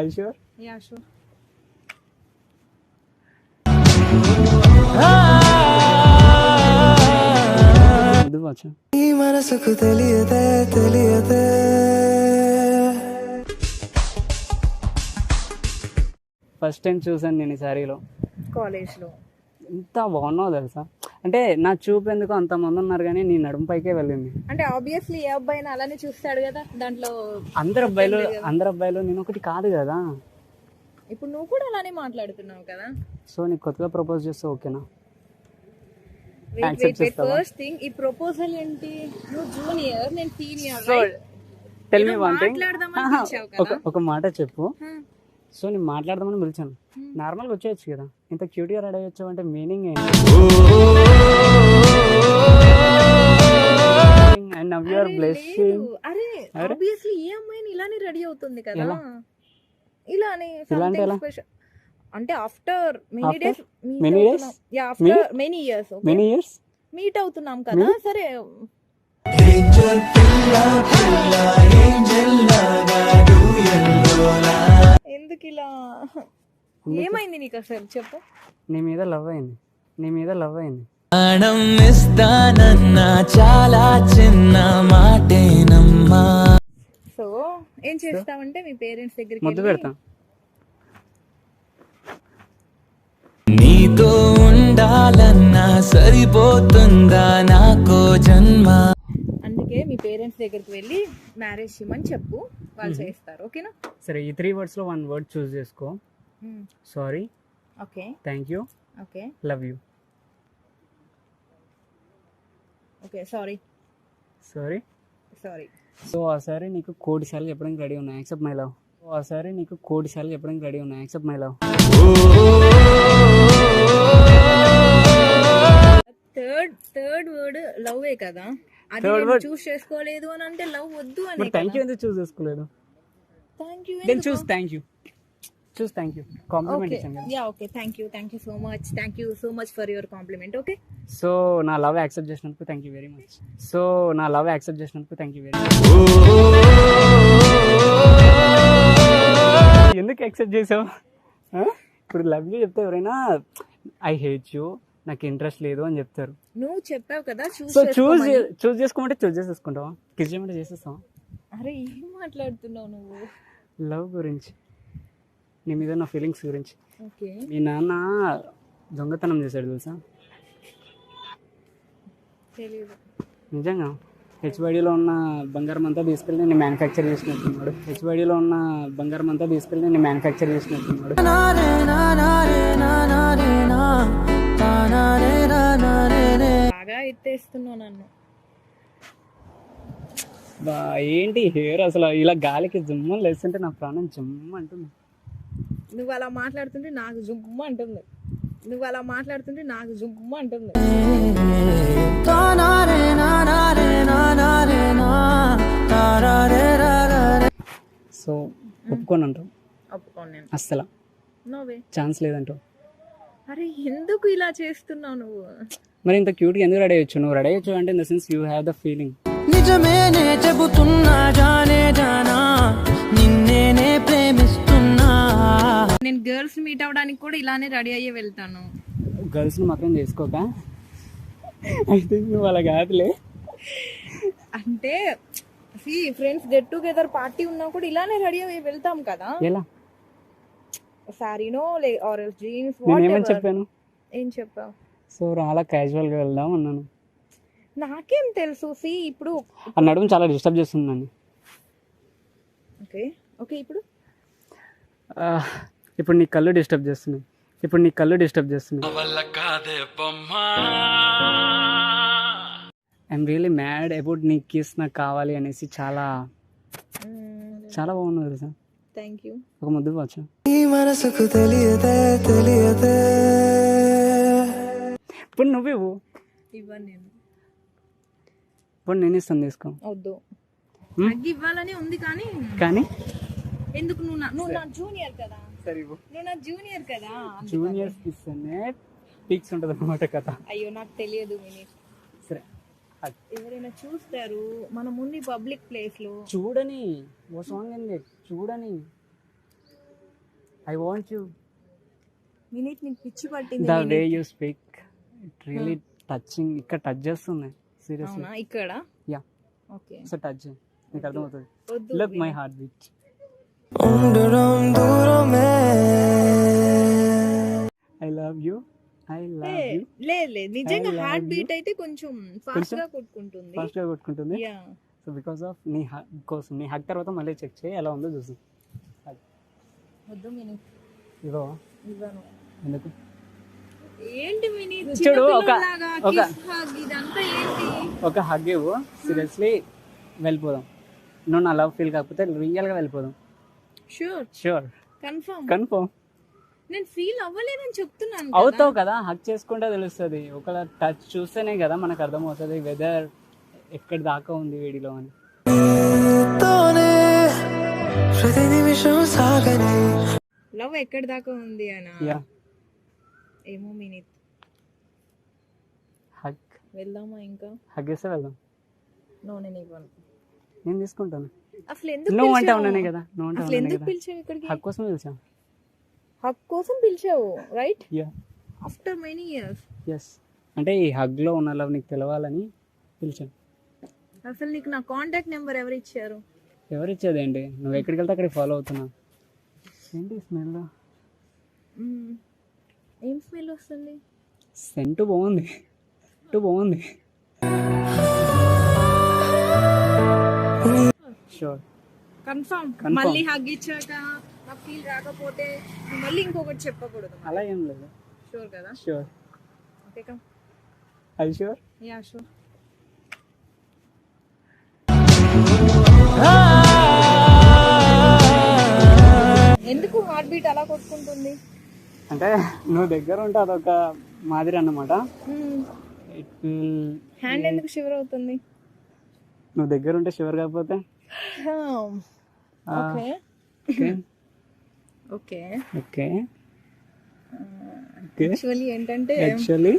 I sure? Yeah sure. ఈ మనసుకు తెలియదే తెలియదే. ఫస్ట్ టైం చూసాను నేను ఈ సారీలో. కాలేజ్లో ఎంత బాగున్నావు తెలుసా. అంటే నా చూపు ఎందుకు అంతమంది ఉన్నారు కానీ నీ నడుము పైకే వెళ్ళింది. అంటే ఆబ్వియస్లీ ఏ అబ్బాయిని అలానే చూస్తాడు కదా దాంట్లో. అందరు అబ్బాయిలు నేను ఒకటి కాదు కదా. ఇప్పుడు నువ్వు కూడా అలానే మాట్లాడుతున్నావు కదా. సో నీకు కొత్తగా ప్రపోజ్ చేస్తే ఓకేనా? ఫస్ట్ థింగ్, ఈ ప్రపోజల్ ఏంటి? నువ్వు జూనియర్, నేను senior. So tell me one thing. ఒక మాట చెప్పు. సో నేను మాట్లాడదామని పిలిచాను. నార్మల్గా వచ్చేయచ్చు కదా. ఇంత క్యూట్గా రెడీ అయ్యొచ్చు అంటే మీనింగ్ ఏంటి? And now you are blessing. అరే ఆబ్వియస్లీ ఏ అమ్మాయిని ఇలానే రెడీ అవుతుంది కదా. ఇలానే అంటే after many days after many years meet అవుతున్నాం కదా. సరే ఎందుకు ఇలా? ఏమైంది నీకు అసలు చెప్పు. నీ మీద లవ్ అయింది. చాలా చిన్న మాటేనమ్మా. సో ఏం చేస్తావంటే మీ పేరెంట్స్ దగ్గరికి ముద్దు పెడతా. నీతో ఉండాలన్నా సరిపోతుందా నాకో జన్మ. అందుకే మీ పేరెంట్స్ దగ్గరికి వెళ్ళి మ్యారేజ్ చేయమని చెప్పు, వాళ్ళు చేస్తారు. ఓకేనా? సరే, ఈ 3 words లో 1 word చూస్ చేసుకో. Sorry, okay, thank you, okay, love you. Okay, sorry. So ఆ సారీ నీకు కోటిసార్లు చెప్పడానికి రెడీ ఉన్నా. Accept my love. Third word లవ్వే కదా. అది చూస్ చేసుకోలేదు అని అంటే లవ్ వద్దు అని. థ్యాంక్ యూ ఎందుకు చూస్ చేసుకోలేదు? థ్యాంక్ యూ కాంప్లిమెంట్ ఇచ్చాను కదా. Yeah okay, thank you so much for your compliment. Okay, so నా లవ్ యాక్సెప్ట్ చేసినందుకు థ్యాంక్ యూ వెరీ మచ్. ఎందుకు యాక్సెప్ట్ చేసావు? ఇప్పుడు లవ్ యూ చెప్తే ఎవరైనా ఐ హేట్ యూ, నాకు ఇంట్రెస్ట్ లేదు అని చెప్తారు. నువ్వు చెప్పావు కదా సో చూస్ చేసుకోమంటే చూస్ చేసేసుకుంటావా? కిస్ చేయమంటే చేసేస్తావా? అరే ఏం మాట్లాడుతున్నావు నువ్వు? లవ్ గురించి, నీ మీద నా ఫీలింగ్స్ గురించి. ఓకే, మీ నాన్న దొంగతనం చేశాడు తెలుసా? తెలీదు. నిజంగా హెచ్వైడీలో ఉన్న బంగారం అంతా తీసుకెళ్ళి నేను మ్యానుఫ్యాక్చర్ చేసినట్టున్నాడు. బాగా ఎత్తేస్తున్నావు నన్ను. ఏంటి హెయిర్ అసలు ఇలా గాలికి జుమ్మని లేస్తుంటే నా ప్రాణం జుమ్మ అంటుంది. నువ్వు అలా మాట్లాడుతుంటే నాకు జుమ్మ అంటుంది. సో ఒప్పుకోను అంటావు? ఒప్పుకోను అస్సలు. ఛాన్స్ లేదంటావు? అరే ఎందుకు ఇలా చేస్తున్నావు నువ్వు? మరి ఇంత క్యూట్గా ఎందుకు రెడీ అయ్యొచ్చు? నువ్వు రెడీ అయ్యొచ్చు అంటే in the sense you have the feeling. నిజమేనే చెబుతున్నా జానే జానా, నిన్నేనే ప్రేమిస్తున్నా. నేను గర్ల్స్ మీట్ అవడానికి కూడా ఇలానే రెడీ అయ్యే వెళ్తాను. గర్ల్స్ని మాత్రం చేసుకోక. ఐ థింక్ నువ్వు అలా కాదులే. అంటే ఫ్రెండ్స్ గెట్ టుగెదర్ పార్టీ ఉన్నా కూడా ఇలానే రెడీ అయ్యి వెళ్తాం కదా. ఎలా? సారీనో ఆర్ జీన్స్. నేనేమని చెప్పాను? ఏం చెప్పావు? సో అలా క్యాజువల్గా వెళ్దాం అన్నాను. నాకేం తెలుసు. ఇప్పుడు ఆ నడుము చాలా డిస్టర్బ్ చేస్తుందండి. ఓకే ఓకే, ఇప్పుడు నీ కళ్ళు డిస్టర్బ్ చేస్తున్నాయి. ఐఎమ్ రియలీ మ్యాడ్ అబౌట్ నీ కిస్ నాకు కావాలి అనేసి. చాలా చాలా బాగుంది తెలుసా. Thank you. ఒక ముద్దు వచ్చా. ఇప్పుడు నువ్వు ఇవ్వను. ఇప్పుడు నేను ఇస్తాను, తీసుకో. వద్దు, ఇవ్వాలని ఉంది కానీ ఎందుకు? నువ్వు నా జూనియర్ కదా. జూనియర్స్ ఇస్తేనే పీక్స్ ఉంటుంది అన్నమాట కథ. అయ్యో నాకు తెలియదు. సరే, ఎవరైనా చూస్తారు మన ముందు పబ్లిక్ ప్లేస్ లో. చూడని ఓ సాంగ్ అండి, చూడని. I want you. వినీత్ నీకు పిచ్చి పట్టింది the way you speak it really touching. ఇక్కడ టచ్ చేస్తుంది సీరియస్లీ. అవునా ఇక్కడ యా ఓకే సో టచ్ నీకు అర్థమవుతుంది. వద్దు లుక్ మై హార్ట్ బీట్. ఉండడం దూరమే I love you. I love you. లేదు నిజంగా I love heart you. Beat అయితే కొంచెం ఫాస్ట్ గా కొట్టుకుంటుంది. ఫాస్ట్ గా కొట్టుకుంటుంది. యా సో బికాస్ ఆఫ్ నీ హగ్ కోసం, నీ హగ్ తర్వాత మళ్ళీ చెక్ చేయి ఎలా ఉందో చూసి. వద్దు వినీత్ ఇగో ఇవ్వను. ఎందుకు ఏంటి వినీత్ చూడు, ఒక- చిన్నపిల్లలాగా ఒక- kiss hug ఇదంతా ఏంటి? ఒక హగ్ ఇవ్వు, సీరియస్లీ వెళ్ళిపోదాం. నువ్వు నా లవ్ ఫీల్ కాకపోతే రియల్గా వెళ్ళిపోదాం. Sure sure confirm. నేను ఫీల్ అవ్వలేదని చెప్తున్నాను అవుతావు కదా, హక్ చేసుకుంటే తెలుస్తుంది. ఒకవేళ టచ్ చూస్తేనే కదా మనకు అర్థమవుతుంది వెదర్ ఎక్కడి దాకా ఉంది వీడిలో అని. తోనే ప్రతి నిమిషం సాగని లవ్ ఎక్కడి దాకా ఉంది అనా? యా ఏమో వినీత్ హగ్ వెళ్దామా ఇంకా? హగ్ చేస్తే వెళ్దాం. నేను ఇవ్వను. నేను తీసుకుంటాను. అసలు ఎందుకు నువ్వు అంటే పిలిచావు? ఉన్నానే కదా, నువ్వు అంటే అసలు ఉన్నానే ఎందుకు కదా. పిలిచావు ఇక్కడికి? హగ్ కోసం పిలిచాం. హక్ కోసం పిలిచావు right? Yeah after many years. Yes, అంటే ఈ హగ్లో ఉన్న లవ్ నీకు తెలవాలని పిలిచాను. అసలు నీకు నా కాంటాక్ట్ నెంబర్ ఎవరు ఇచ్చారు? ఎవరు ఇచ్చేది ఏంటి, నువ్వు ఎక్కడికి వెళ్తే అక్కడికి ఫాలో అవుతున్నావు. ఏంటి స్మెల్? మ్మ్. ఏం స్మెల్ వస్తుంది? సెంటు బాగుంది, బాగుంది. Sure confirm. Confirm. మళ్ళీ హగ్ ఇచ్చాక నాకు ఫీల్ రాకపోతే నువ్వు మళ్ళీ ఇంకొకటి చెప్పకూడదు. అలా ఏం లేదు. షూర్ కదా? షూర్. Okay come. అది షూర్. Yeah sure. ఎందుకు హార్ట్ బీట్ అలా కొట్టుకుంటుంది? అంటే నువ్వు దగ్గర ఉంటే అదొక మాదిరి అన్నమాట. ఇట్ విల్, హ్యాండ్ ఎందుకు షివర్ అవుతుంది? నువ్వు దగ్గర ఉంటే షూర్ కాకపోతే okay okay okay. Okay okay. Actually ఏంటంటే యాక్చువల్లీ